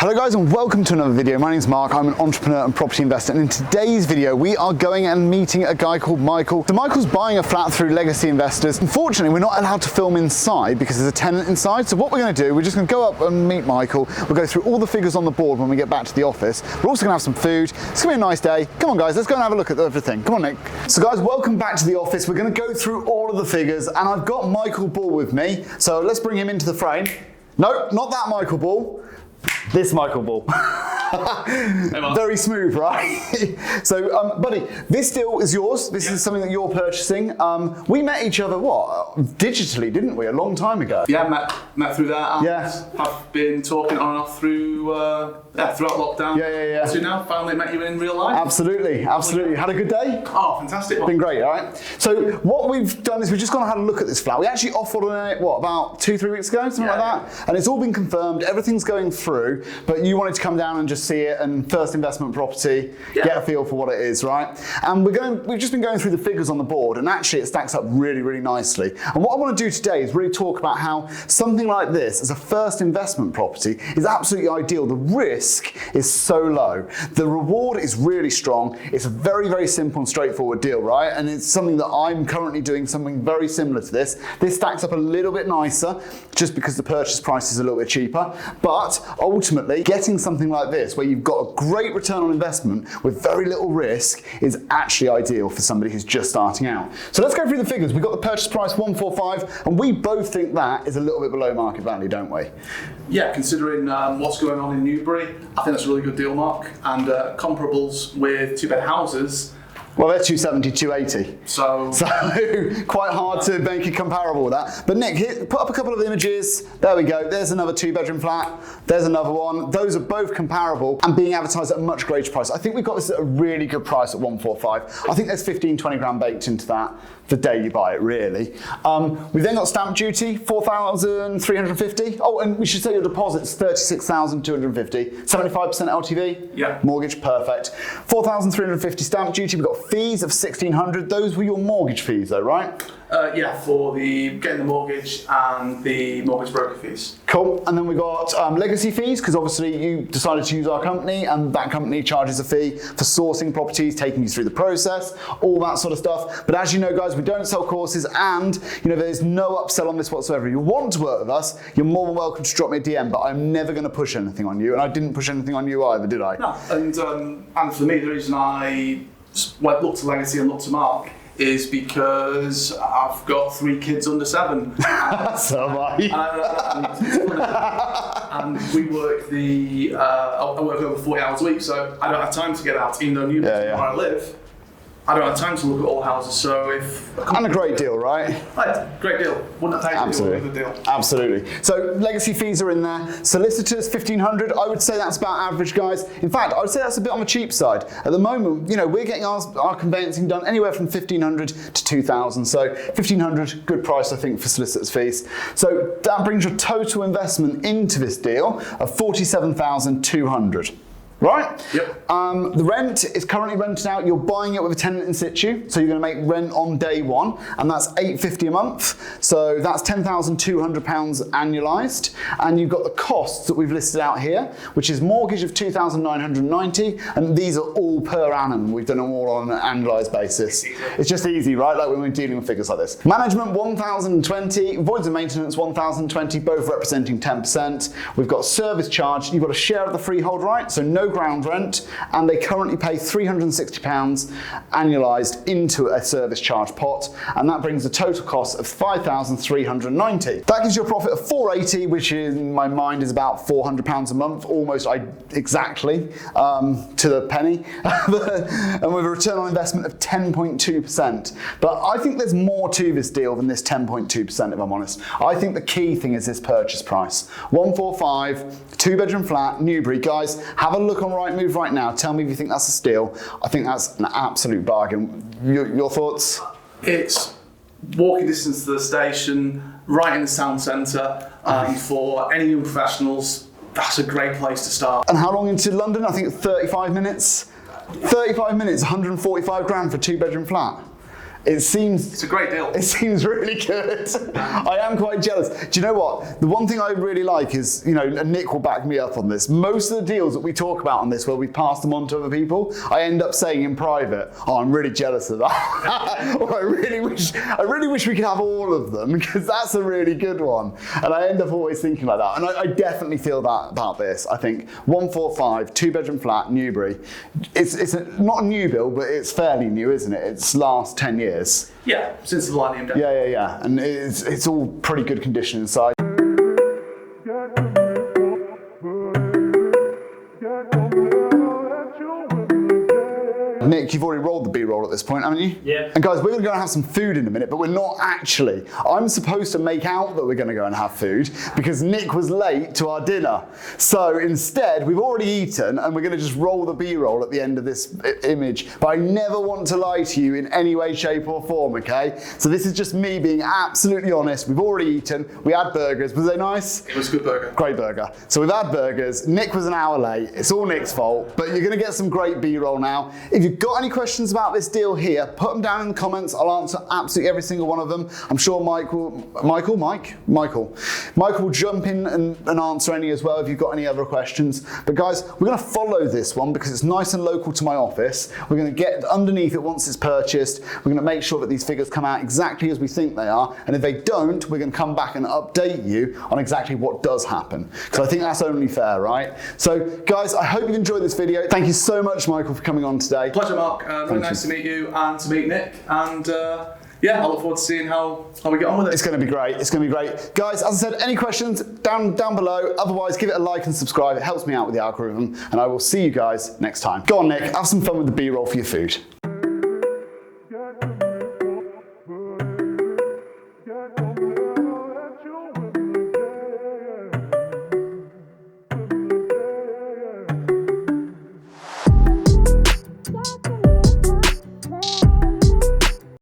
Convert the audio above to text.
Hello guys and welcome to another video. My name's Mark, I'm an entrepreneur and property investor, and in today's video we are going and meeting a guy called Michael. So Michael's buying a flat through Legacy Investors. Unfortunately we're not allowed to film inside because there's a tenant inside, so what we're going to do, we're just going to go up and meet Michael. We'll go through all the figures on the board when we get back to the office. We're also going to have some food. It's going to be a nice day. Come on guys, let's go and have a look at everything. Come on Nick. So guys, welcome back to the office. We're going to go through all of the figures and I've got Michael Ball with me, so let's bring him into the frame. No, not that Michael Ball. This Michael Ball. Very smooth, right? So, buddy, this deal is yours. This is something that you're purchasing. We met each other, what? Digitally, didn't we? A long time ago. Yeah, met through that. And I've been talking on and off through throughout lockdown. Yeah. So now, finally met you in real life. Absolutely. Had a good day? Oh, fantastic. It's been great, all right? So what we've done is we've just gone and had a look at this flat. We actually offered on it, what, about 2-3 weeks ago, something like that? And it's all been confirmed, everything's going through, but you wanted to come down and just see it, and first investment property, get a feel for what it is, right? And we've just been going through the figures on the board, and actually it stacks up really, really nicely. And what I want to do today is really talk about how something like this, as a first investment property, is absolutely ideal. The risk is so low. The reward is really strong. It's a very, very simple and straightforward deal, right? And it's something that I'm currently doing something very similar to this. This stacks up a little bit nicer, just because the purchase price is a little bit cheaper. But ultimately, getting something like this, where you've got a great return on investment with very little risk, is actually ideal for somebody who's just starting out. So let's go through the figures. We've got the purchase price 145, and we both think that is a little bit below market value, don't we? Yeah, considering what's going on in Newbury, I think that's a really good deal, Mark. And comparables with two-bed houses. Well, they're 270, 280. So quite hard to make it comparable with that. But Nick, here, put up a couple of images. There we go. There's another 2-bedroom flat. There's another one. Those are both comparable and being advertised at a much greater price. I think we've got this at a really good price at 145. I think there's 15, 20 grand baked into that the day you buy it, really. We've then got stamp duty, 4,350. Oh, and we should say your deposit's 36,250. 75% LTV. Yeah. Mortgage, perfect. 4,350 stamp duty. We've got fees of 1,600. Those were your mortgage fees, though, right? Yeah, for getting the mortgage and the mortgage broker fees. Cool. And then we got legacy fees, because obviously you decided to use our company, and that company charges a fee for sourcing properties, taking you through the process, all that sort of stuff. But as you know, guys, we don't sell courses, and there's no upsell on this whatsoever. If you want to work with us, you're more than welcome to drop me a DM, but I'm never going to push anything on you, and I didn't push anything on you either, did I? No. And for me, the reason I looked to Legacy and looked to Mark is because I've got 3 kids under 7. So am I. And we work I work over 40 hours a week, so I don't have time to get out, even though Newbury's where I live. I don't have time to look at all houses, so And a great deal, right? Great deal. Wouldn't have taken it, a deal. Absolutely. So legacy fees are in there. Solicitors, 1,500. I would say that's about average, guys. In fact, I would say that's a bit on the cheap side. At the moment, we're getting our conveyancing done anywhere from 1,500 to 2,000. So 1,500, good price, I think, for solicitors' fees. So that brings your total investment into this deal of 47,200. Right? Yep. The rent is currently rented out. You're buying it with a tenant in situ, so you're going to make rent on day one, and that's $850 a month. So that's £10,200 annualised, and you've got the costs that we've listed out here, which is mortgage of $2,990, and these are all per annum. We've done them all on an annualised basis. It's just easy, right? Like when we're dealing with figures like this. Management 1,020, voids and maintenance 1,020, both representing 10%. We've got service charge. You've got a share of the freehold right, so no ground rent, and they currently pay £360 annualised into a service charge pot, and that brings the total cost of $5,390. That gives you a profit of $480, which in my mind is about £400 a month, almost exactly to the penny, and with a return on investment of 10.2%. But I think there's more to this deal than this 10.2%, if I'm honest. I think the key thing is this purchase price. 145, 2-bedroom flat, Newbury. Guys, have a look on Rightmove right now. Tell me if you think that's a steal. I think that's an absolute bargain. Your thoughts? It's walking distance to the station, right in the town centre, and for any young professionals, that's a great place to start. And how long into London? I think 35 minutes. 35 minutes, 145 grand for a 2-bedroom flat. It's a great deal. It seems really good. I am quite jealous. Do you know what? The one thing I really like is, you know, and Nick will back me up on this, most of the deals that we talk about on this where we pass them on to other people, I end up saying in private, oh, I'm really jealous of that. Or I really wish we could have all of them, because that's a really good one. And I end up always thinking like that. And I definitely feel that about this. I think 145, 2-bedroom flat, Newbury. It's not a new build, but it's fairly new, isn't it? It's last 10 years. Yeah, since the Millennium Day. Yeah. And it's all pretty good condition inside. Nick, you've already rolled the B-roll at this point, haven't you? Yeah. And guys, we're going to go and have some food in a minute, but we're not actually. I'm supposed to make out that we're going to go and have food because Nick was late to our dinner. So instead, we've already eaten and we're going to just roll the B-roll at the end of this image. But I never want to lie to you in any way, shape or form, okay? So this is just me being absolutely honest. We've already eaten. We had burgers. Was they nice? It was a good burger. Great burger. So we've had burgers. Nick was an hour late. It's all Nick's fault, but you're going to get some great B-roll now. If you've got any questions about this deal here, put them down in the comments. I'll answer absolutely every single one of them. I'm sure Michael will jump in and answer any as well if you've got any other questions. But guys, we're going to follow this one because it's nice and local to my office. We're going to get underneath it once it's purchased. We're going to make sure that these figures come out exactly as we think they are. And if they don't, we're going to come back and update you on exactly what does happen. Because I think that's only fair, right? So guys, I hope you've enjoyed this video. Thank you so much, Michael, for coming on today. Pleasure, Mark. Really nice to meet you and to meet Nick. And yeah, I look forward to seeing how we get on with it. It's going to be great. It's going to be great. Guys, as I said, any questions, down below. Otherwise, give it a like and subscribe. It helps me out with the algorithm. And I will see you guys next time. Go on, Nick. Have some fun with the B-roll for your food.